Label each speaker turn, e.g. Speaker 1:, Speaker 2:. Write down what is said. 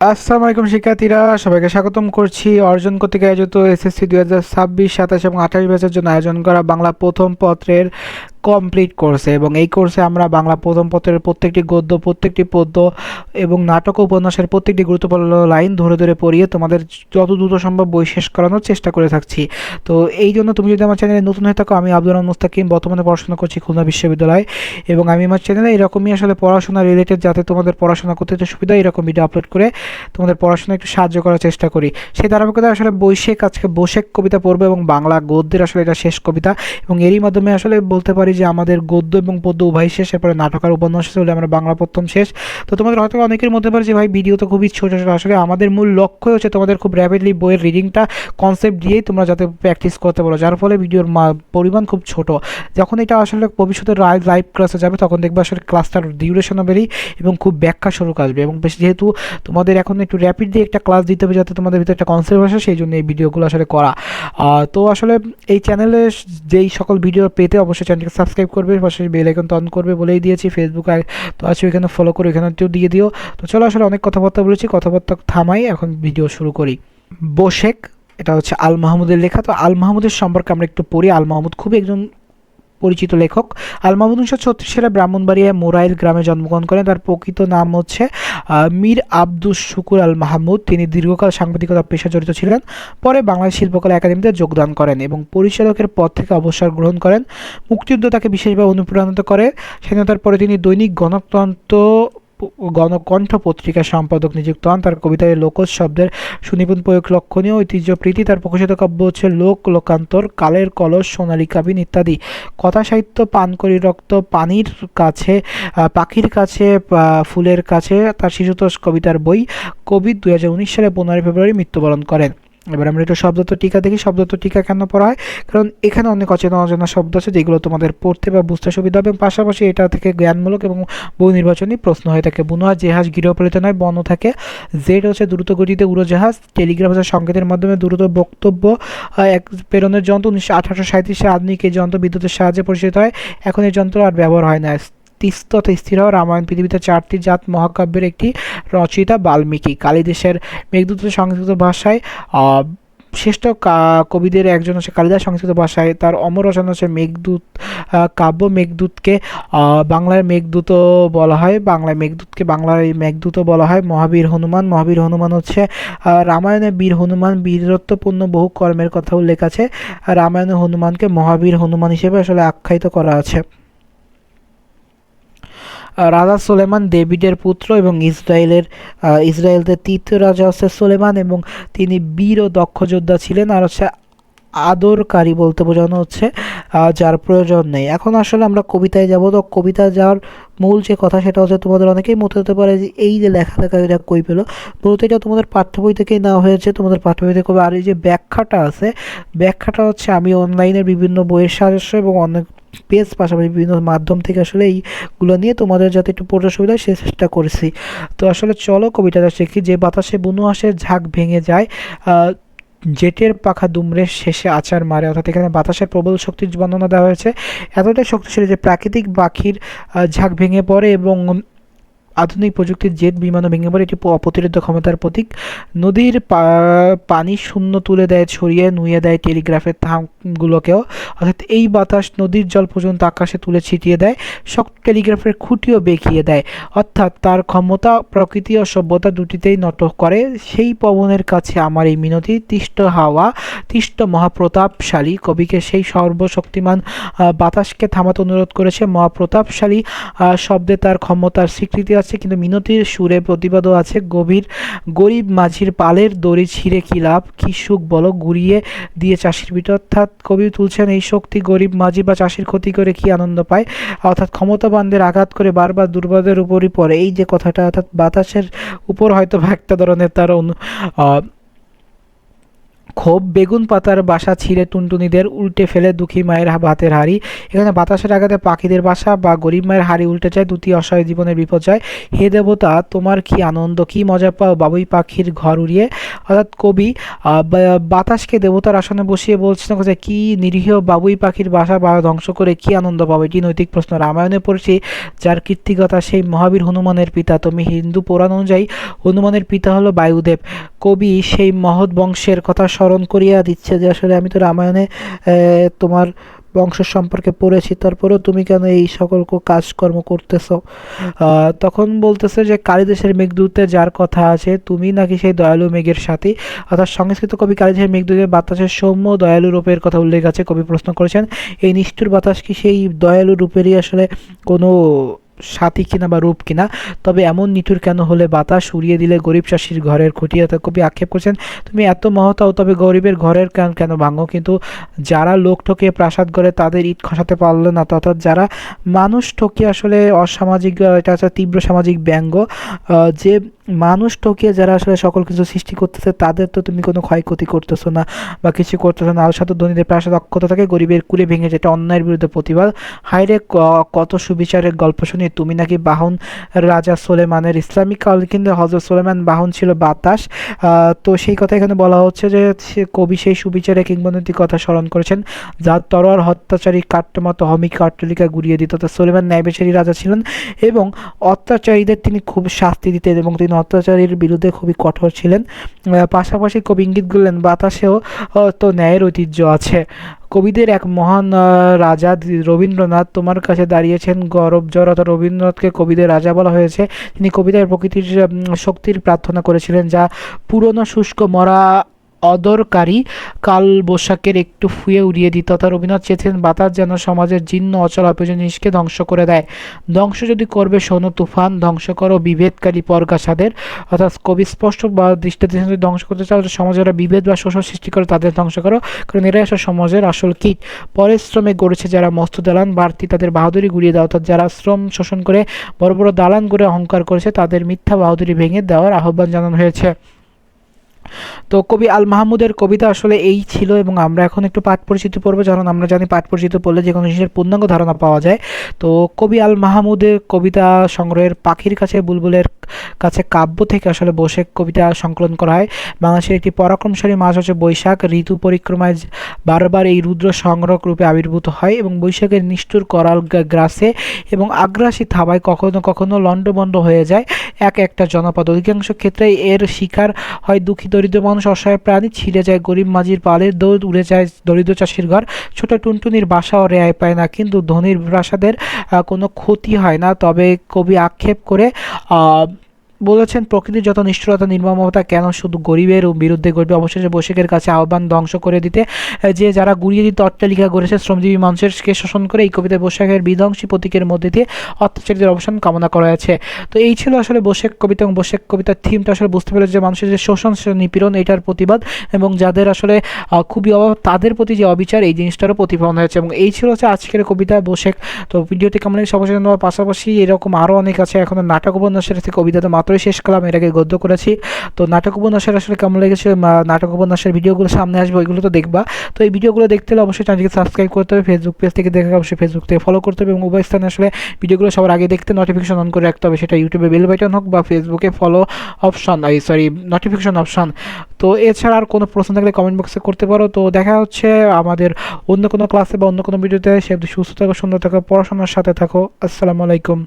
Speaker 1: আসসালামু আলাইকুম শিক্ষার্থীরা, সবাইকে স্বাগতম করছি অর্জন কর্তৃক আয়োজিত এসএসসি 2026, 27 এবং 28 ব্যাচের জন্য আয়োজন করা বাংলা প্রথম পত্রের কমপ্লিট কোর্সে। এবং এই কোর্সে আমরা বাংলা প্রথম পত্রের প্রত্যেকটি গদ্য, প্রত্যেকটি পদ্য এবং নাটক ও উপন্যাসের প্রত্যেকটি গুরুত্বপূর্ণ লাইন ধরে ধরে পড়িয়ে তোমাদের যত দ্রুত সম্ভব বই শেষ করানোর চেষ্টা করে থাকছি। তো এই জন্য তুমি যদি আমার চ্যানেলে নতুন হয়ে থাকো, আমি আব্দুর রহমান মুস্তাকিম বর্তমানে পড়াশোনা করছি খুলনা বিশ্ববিদ্যালয়ে, এবং আমি আমার চ্যানেলে এরকমই আসলে পড়াশোনা রিলেটেড, যাতে তোমাদের পড়াশোনা করতে সুবিধা, এরকম ভিডিও আপলোড করে তোমাদের পড়াশোনা একটু সাহায্য করার চেষ্টা করি। সেই ধারাবাহিকতায় আসলে বৈশাখ আজকে বৈশাখ কবিতা পড়বে এবং বাংলা গদ্যের আসলে এটা শেষ কবিতা, এবং এরই মাধ্যমে আসলে বলতে পারি যে আমাদের গদ্য এবং পদ্য উভয় শেষ। এরপরে নাটক আর উপন্যাস শেষ হলে আমরা বাংলা প্রথম শেষ। তো তোমাদের হয়তো অনেকের মধ্যে পারে যে ভাই ভিডিও তো খুবই ছোটো ছোটো, আসলে আমাদের মূল লক্ষ্যই হচ্ছে তোমাদের খুব র্যাপিডলি বইয়ের রিডিংটা কনসেপ্ট দিয়েই তোমরা যাতে প্র্যাকটিস করতে পারো, যার ফলে ভিডিওর পরিমাণ খুব ছোট। যখন এটা আসলে ভবিষ্যতে লাইভ ক্লাসে যাবে তখন দেখবে আসলে ক্লাসটার ডিউরেশনও বেরি এবং খুব ব্যাখ্যা শুরু আসবে, এবং বেশ যেহেতু তোমাদের এখন একটু র্যাপিডলি একটা ক্লাস দিতে হবে যাতে তোমাদের ভিতরে একটা কনসেপ্ট আসে, সেই জন্য এই ভিডিওগুলো আসলে করা। তো আসলে এই চ্যানেলে যেই সকল ভিডিও পেতে অবশ্যই চ্যানেলকে সাবস্ক্রাইব করবে, পাশে বেল আইকন অন করবে বলেই দিয়েছি। ফেসবুক তো আছে, ওইখানে ফলো করে ওইখানেও দিয়ে দিও। তো চলো, আসলে অনেক কথাবার্তা বলেছি, কথাবার্তা থামাই, এখন ভিডিও শুরু করি। বশেক, এটা হচ্ছে আল মাহমুদের লেখা। তো আল মাহমুদের সম্পর্কে আমরা একটু পড়ি। আল মাহমুদ খুবই একজন পরিচিত লেখক। আল মাহমুদ 1936 সালে ব্রাহ্মণবাড়িয়ায় মোরাইল গ্রামে জন্মগ্রহণ করেন। তার প্রকৃত নাম হচ্ছে মীর আব্দুস শুকুর আল মাহমুদ। তিনি দীর্ঘকাল সাংবাদিকতা পেশায় জড়িত ছিলেন। পরে বাংলাদেশ শিল্পকলা একাডেমিতে যোগদান করেন এবং পরিচালকের পদ থেকে অবসর গ্রহণ করেন। মুক্তিযুদ্ধ তাকে বিশেষভাবে অনুপ্রাণিত করে। স্বাধীনতার পরে তিনি দৈনিক গণকণ্ঠ পত্রিকার সম্পাদক নিযুক্ত হন। তার কবিতায় লোকজ শব্দের সুনিপুণ প্রয়োগ লক্ষণীয়। ঐতিহ্যপ্রীতি। তার প্রকাশিত কাব্য হচ্ছে লোকান্তর, কালের কলস, সোনালী কাবিন ইত্যাদি। কথা সাহিত্য পান করি রক্ত, পানির কাছে, পাখির কাছে, ফুলের কাছে, তার শিশুতোষ কবিতার বই। কবি 2019 সালে 15 ফেব্রুয়ারি মৃত্যুবরণ করেন। এবার আমরা একটু শব্দার্থ টিকা দেখি। শব্দার্থ টিকা কেন পড়া হয়? কারণ এখানে অনেক অচেনা অজানা শব্দ আছে যেগুলো তোমাদের পড়তে বা বুঝতে সুবিধা হবে, এবং পাশাপাশি এটা থেকে জ্ঞানমূলক এবং বহু নির্বাচনী প্রশ্ন হয়ে থাকে। বুনোয়া জাহাজ গৃহপালিত নয়, বন থাকে। জেড হচ্ছে দ্রুত গতিতে উড়োজাহাজ। টেলিগ্রাফ হচ্ছে সংকেতের মাধ্যমে দ্রুত বক্তব্য এক প্রেরণের যন্ত্র। 1837 সালে আধুনিক এই যন্ত্র বিদ্যুতের সাহায্যে পরিচালিত হয়। এখন এই যন্ত্র আর ব্যবহার হয় না। স্থির হওয়া। রামায়ণ পৃথিবীতে 4টি জাত মহাকাব্যের একটি রচয়িতা বাল্মীকি। কালিদাসের মেঘদূত সংস্কৃত ভাষায়, শ্রেষ্ঠ কবিদের একজন হচ্ছে কালিদাস। সংস্কৃত ভাষায় তার অমর রচনা হচ্ছে মেঘদূত কাব্য। মেঘদূতকে বাংলায় মেঘদূত বলা হয়, বাংলায় মেঘদূত বলা হয়। মহাবীর হনুমান। মহাবীর হনুমান হচ্ছে রামায়ণে বীর হনুমান বীরত্বপূর্ণ বহু কর্মের কথা উল্লেখ আছে। রামায়ণে হনুমানকে মহাবীর হনুমান হিসেবে আসলে আখ্যায়িত করা আছে। রাজা সোলেমান ডেভিডের পুত্র এবং ইসরায়েলদের তৃতীয় রাজা হচ্ছে সোলেমান, এবং তিনি বীর ও দক্ষ যোদ্ধা ছিলেন। আর হচ্ছে আদরকারী বলতে বোঝানো হচ্ছে যার প্রয়োজন নেই। এখন আসলে আমরা কবিতায় যাব। তো কবিতা যাওয়ার মূল যে কথা সেটা হচ্ছে, তোমাদের অনেকেই মনে হতে পারে যে এই যে লেখা এটা কই পেলো। মূলত এটা তোমাদের পাঠ্য বই থেকেই নেওয়া হয়েছে, তোমাদের পাঠ্য বই থেকে। আর এই যে ব্যাখ্যাটা আছে, ব্যাখ্যাটা হচ্ছে আমি অনলাইনের বিভিন্ন বইয়ের সাহায্য এবং অনেক পেজ, পাশাপাশি বিভিন্ন মাধ্যম থেকে আসলে এইগুলো নিয়ে তোমাদের যাতে একটু পড়তে সুবিধা হয় সে চেষ্টা করেছি। তো আসলে চলো কবিতাটা শিখি। যে বাতাসে বুনো আসে ঝাঁক ভেঙে যায়, জেটের পাখা দুমড়ে শেষে আচার মারে। অর্থাৎ এখানে বাতাসের প্রবল শক্তির বর্ণনা দেওয়া হয়েছে, এতটাই শক্তিশালী যে প্রাকৃতিক পাখির ঝাঁক ভেঙে পড়ে, এবং আধুনিক প্রযুক্তির জেট বিমানও ভেঙে পড়ে। এটি প্রতিরোধ ক্ষমতার প্রতীক। নদীর পানি শূন্য তুলে দেয়, ছড়িয়ে নুয়ে দেয় টেলিগ্রাফের থামগুলোকেও। অর্থাৎ এই বাতাস নদীর জল পর্যন্ত আকাশে তুলে ছিটিয়ে দেয়, শক্ত টেলিগ্রাফের খুঁটিও বেঁকিয়ে দেয়। অর্থাৎ তার ক্ষমতা প্রকৃতি ও সভ্যতা দুটিতেই নত করে। সেই পবনের কাছে আমার এই মিনতি, তিষ্ট হাওয়া, তিষ্ট মহাপ্রতাপশালী। কবিকে সেই সর্বশক্তিমান বাতাসকে থামাতে অনুরোধ করেছে। মহাপ্রতাপশালী শব্দে তার ক্ষমতার স্বীকৃতি আছে, কিন্তু মিনতির সুরে প্রতিবাদও আছে। গরিব মাঝির পালের দড়ি ছিঁড়ে কি লাভ, কি সুখ বলো গুড়িয়ে দিয়ে চাষির পিঠ। অর্থাৎ কবি তুলছেন এই শক্তি গরিব মাঝি বা চাষির ক্ষতি করে কি আনন্দ পায়। অর্থাৎ ক্ষমতাবানদের আঘাত করে বারবার দুর্বলদের উপরই পড়ে, এই যে কথাটা, অর্থাৎ বাতাসের উপর হয়তো একটা ধরনের তার ক্ষোভ, বেগুন পাতার বাসা ছিঁড়ে টুনটুনিদের উল্টে ফেলে দুঃখী মায়ের ভাতের হাঁড়ি। এখানে বাতাসের আঘাতে পাখিদের বাসা বা গরিব মায়ের হাঁড়ি উল্টে যায়, দুটি অসহায় জীবনের বিপর্যয়। হে দেবতা, তোমার কি আনন্দ, কি মজা পাও বাবুই পাখির ঘর উড়িয়ে। অর্থাৎ কবি বাতাসকে দেবতার আসনে বসিয়ে বলছেন যে কি নিরীহ বাবুই পাখির বাসা বা ধ্বংস করে কি আনন্দ পাবো। এটি নৈতিক প্রশ্ন। রামায়ণে পড়ছি যার কীর্তিকথা সেই মহাবীর হনুমানের পিতা তুমি। হিন্দু পুরাণ অনুযায়ী হনুমানের পিতা হলো বায়ুদেব। কবি সেই মহৎ বংশের কথা স্মরণ করিয়া দিচ্ছে যে আসলে আমি তো রামায়ণে তোমার বংশ সম্পর্কে পড়েছি, তারপরেও তুমি কেন এই সকল কাজকর্ম করতেছো। তখন বলতেছে যে কালিদাসের মেঘদূতে যার কথা আছে তুমি নাকি সেই দয়ালু মেঘের সাথী। অর্থাৎ সংস্কৃত কবি কালিদাসের মেঘদূতে বাতাসের সৌম্য দয়ালু রূপের কথা উল্লেখ আছে। কবি প্রশ্ন করেছেন এই নিষ্ঠুর বাতাস কি সেই দয়ালু রূপেরই আসলে কোনো সাথী কিনা বা রূপ কিনা, তবে এমন নিঠুর কেন হলে বাতাস উড়িয়ে দিলে গরিব চাষির ঘরের খুঁটিয়ে। কবি আক্ষেপ করছেন তুমি এত মহৎ হও তবে গরিবের ঘরের কেন ভাঙো, কিন্তু যারা লোক ঠকিয়ে প্রাসাদ গড়ে তাদের ইট খসাতে পারলো না। অর্থাৎ যারা মানুষ ঠকিয়ে আসলে অসামাজিক, এটা হচ্ছে তীব্র সামাজিক ব্যঙ্গ, যে মানুষ ঠকিয়ে যারা আসলে সকল কিছু সৃষ্টি করতেছে তাদের তো তুমি কোনো ক্ষয়ক্ষতি করতেছো না বা কিছু করতেছো না। আলসাত ধনীদের প্রাসাদ অক্ষত থাকে, গরিবের কুলে ভেঙে যেটা অন্যায়ের বিরুদ্ধে প্রতিবাদ। হায়রে কত সুবিচারের গল্প শুনি তুমি নাকি বাহন রাজা সোলেমানের। ইসলামিক কাল কিন্তু হজরত সোলেমান বাহন ছিল বাতাস। তো সেই কথা এখানে বলা হচ্ছে যে কবি সেই সুবিচারে কিংবদন্তি কথা স্মরণ করেছেন যার তরোয়ার হত্যাচারী কাট্টমতো হমিক অট্টালিকা গুড়িয়ে দিত। তো সোলেমান ন্যায়বিচারী রাজা ছিলেন এবং অত্যাচারীদের তিনি খুব শাস্তি দিতেন এবং তিনি অত্যাচারীর বিরুদ্ধে খুবই কঠোর ছিলেন। পাশাপাশি কবি ইঙ্গিত করলেন বাতাসেও তো ন্যায়ের ঐতিহ্য আছে। কবিদের এক মহান রাজা রবীন্দ্রনাথ তোমার কাছে দাঁড়িয়েছেন গৌরব জ্বর। অর্থাৎ রবীন্দ্রনাথকে কবিদের রাজা বলা হয়েছে। তিনি কবিতায় প্রকৃতির শক্তির প্রার্থনা করেছিলেন যা পুরনো শুষ্ক মরা অদরকারি কাল বৈশাখের একটু ফুয়ে উড়িয়ে দিত। তথা রবীন্দ্রনাথ চেয়েছিলেন বাতাস যেন সমাজের জীর্ণ অচল অপ্রয়োজনীয় জিনিসকে ধ্বংস করে দেয়। ধ্বংস যদি করবে শোনো তুফান, ধ্বংস করো বিভেদকারী পরগাছাদের। অর্থাৎ কবি স্পষ্ট বা দৃষ্টিতে যদি ধ্বংস করতে চাও সমাজে যারা বিভেদ বা শোষণ সৃষ্টি করে তাদের ধ্বংস করো, কারণ এরাই আসলে সমাজের আসল কীট। পরিশ্রমে গড়েছে যারা মস্ত দালান বাড়তি তাদের বাহাদুরি গুড়িয়ে দেওয়া। অর্থাৎ যারা শ্রম শোষণ করে বড় বড় দালান করে অহংকার করেছে তাদের মিথ্যা বাহাদুরি ভেঙে দেওয়ার আহ্বান জানানো হয়েছে। তো কবি আল মাহমুদের কবিতা আসলে এই ছিল এবং আমরা এখন একটু পাঠ পরিচিতি পড়বো, কারণ আমরা জানি পাঠ পরিচিতি পড়লে যে কোনো জিনিসের পূর্ণাঙ্গ ধারণা পাওয়া যায়। তো কবি আল মাহমুদের কবিতা সংগ্রহের পাখির কাছে বুলবুলের কাছে কাব্য থেকে আসলে বসে কবিতা সংকলন করা হয়। বাংলাদেশের একটি পরাক্রমশালী মাস হচ্ছে বৈশাখ। ঋতু পরিক্রমায় বারবার এই রুদ্র সংগ্রহ রূপে আবির্ভূত হয় এবং বৈশাখের নিষ্ঠুর করাল গ্রাসে এবং আগ্রাসী থাবায় কখনো কখনো লণ্ডভণ্ড হয়ে যায় একটা জনপদ। অধিকাংশ ক্ষেত্রে এর শিকার হয় দুঃখী দরিদ্র মানুষ, অসহায় প্রাণী। ছিঁড়ে যায় গরিব মাঝির পালের দৌড়, উড়ে যায় দরিদ্র চাষির ঘর। ছোট টুনটুনির বাসাও রেহাই পায় না, কিন্তু ধনীর প্রাসাদের কোনো ক্ষতি হয় না। তবে কবি আক্ষেপ করে বলেছেন প্রকৃতির যত নিষ্ঠুরতা নির্মমতা কেন শুধু গরিবের বিরুদ্ধে গড়বে। অবশেষে বৈশাখের কাছে আহ্বান ধ্বংস করে দিতে, যে যারা গুড়িয়ে দিতে অট্টালিকা গড়েছে শ্রমজীবী মানুষকে শোষণ করে। এই কবিতায় বৈশাখের বিধ্বংসী প্রতীকের মধ্যে দিয়ে অত্যাচারীদের অবসান কামনা করা হয়েছে। তো এই ছিল আসলে বৈশাখ কবিতা এবং বৈশাখ কবিতার থিমটা আসলে বুঝতে পেরেছে যে মানুষের যে শোষণ নিপীড়ন এটার প্রতিবাদ এবং যাদের আসলে খুবই অভাব তাদের প্রতি যে অবিচার এই জিনিসটারও প্রতিফলন হয়েছে। এবং এই ছিল হচ্ছে আজকের কবিতা বৈশাখ। তো ভিডিওটি কেমন লাগে সবাই জানানোর পাশাপাশি এরকম আরও অনেক আছে। এখন নাটক উপন্যাসের থেকে কবিতাতে মাত্রই শেষ করলাম, এর আগে গদ্য করেছি। তো নাটক উপন্যাসের আসলে কেমন লেগেছে, নাটক উপন্যাসের ভিডিওগুলো সামনে আসবে ওইগুলো তো দেখবা। তো এই ভিডিওগুলো দেখতে হলে অবশ্যই চ্যানেলকে সাবস্ক্রাইব করতে হবে, ফেসবুক পেজ থেকে দেখে অবশ্যই ফেসবুক থেকে ফলো করতে হবে এবং উভয় স্থানে আসলে ভিডিওগুলো সবার আগে দেখতে নোটিফিকেশন অন করে রাখতে হবে, সেটা ইউটিউবে বেল বাটন হোক বা ফেসবুকে ফলো অপশন নোটিফিকেশন অপশন। তো এছাড়া আর কোনো প্রশ্ন থাকলে কমেন্ট বক্সে করতে পারো। তো দেখা হচ্ছে আমাদের অন্য কোনো ক্লাসে বা অন্য কোনো ভিডিওতে। সে সুস্থ থাকো, সুন্দর থাকো, পড়াশোনার সাথে থাকো। আসসালামু আলাইকুম।